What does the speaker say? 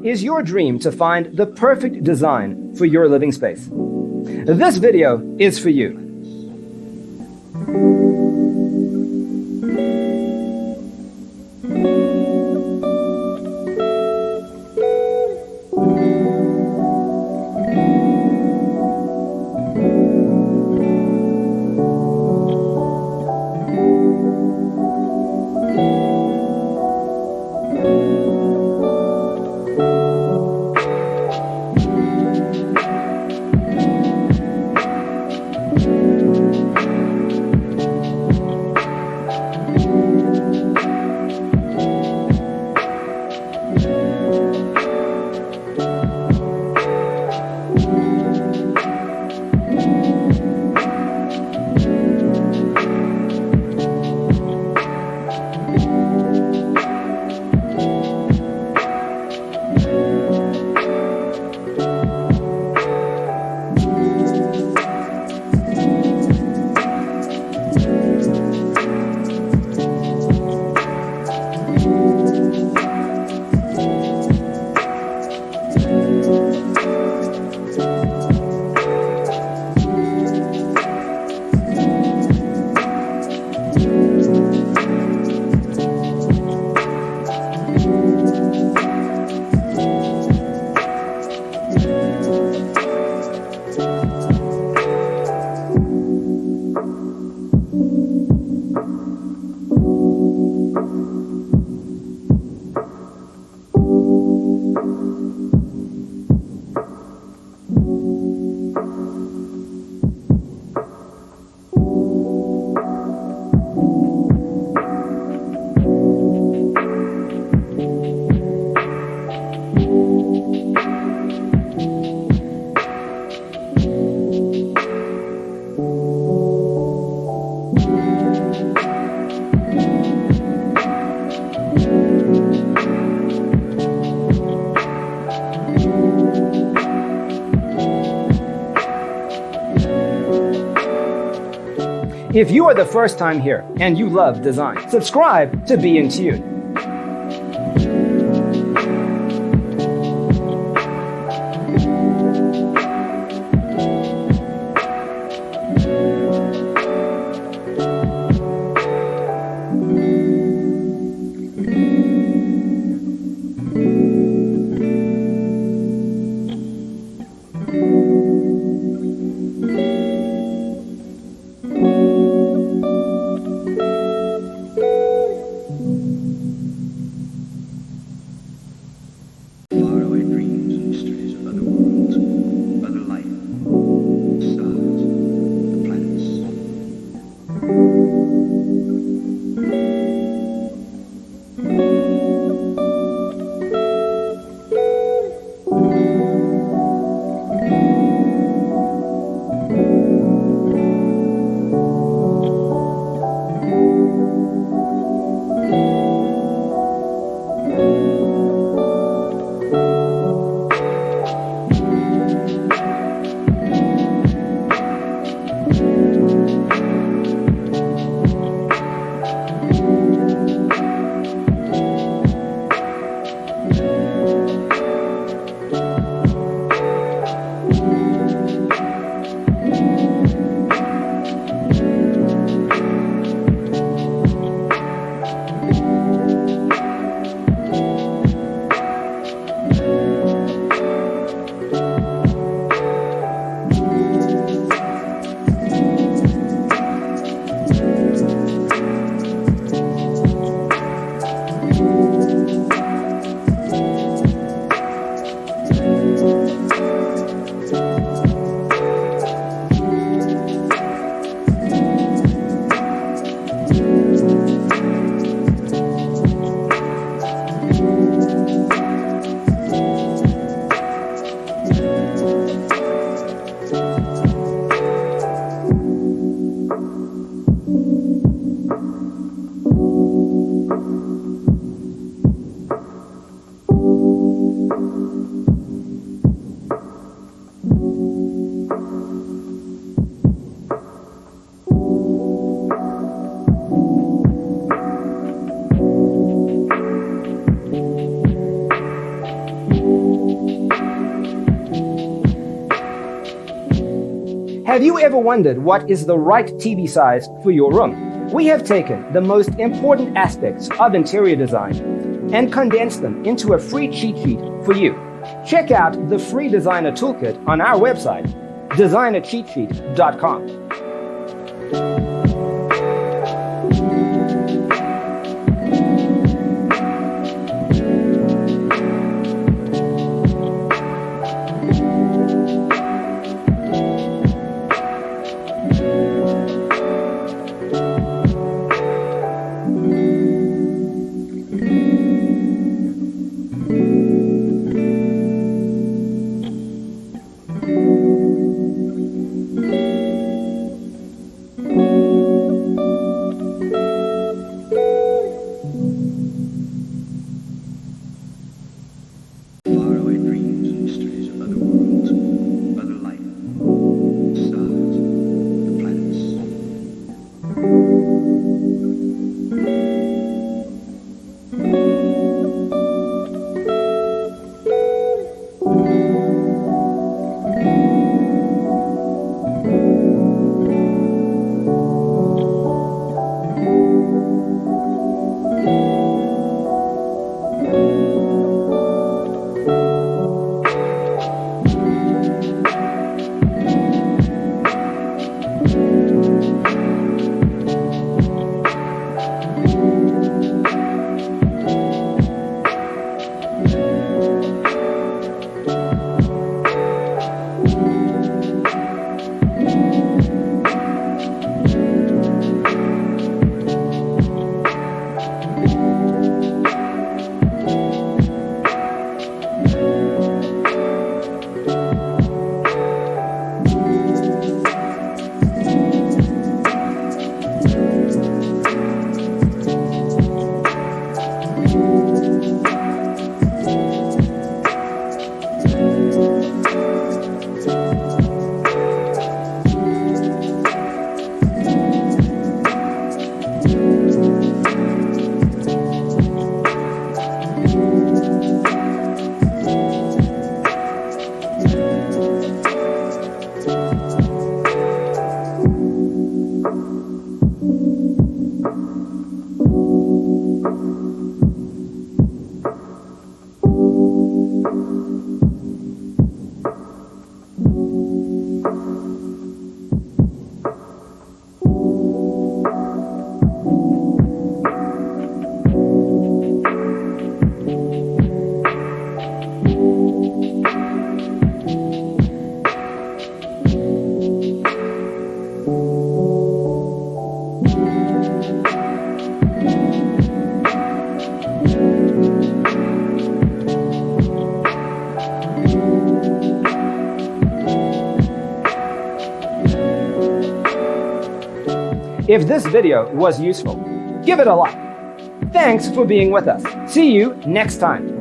Is your dream to find the perfect design for your living space? This video is for you. If you are the first time here and you love design, subscribe to Be in Tune. Have you ever wondered what is the right TV size for your room? We have taken the most important aspects of interior design and condensed them into a free cheat sheet for you. Check out the free designer toolkit on our website, designercheatsheet.com. Faraway dreams and mysteries of other worlds, other life, stars, the planets. If this video was useful, give it a like. Thanks for being with us. See you next time.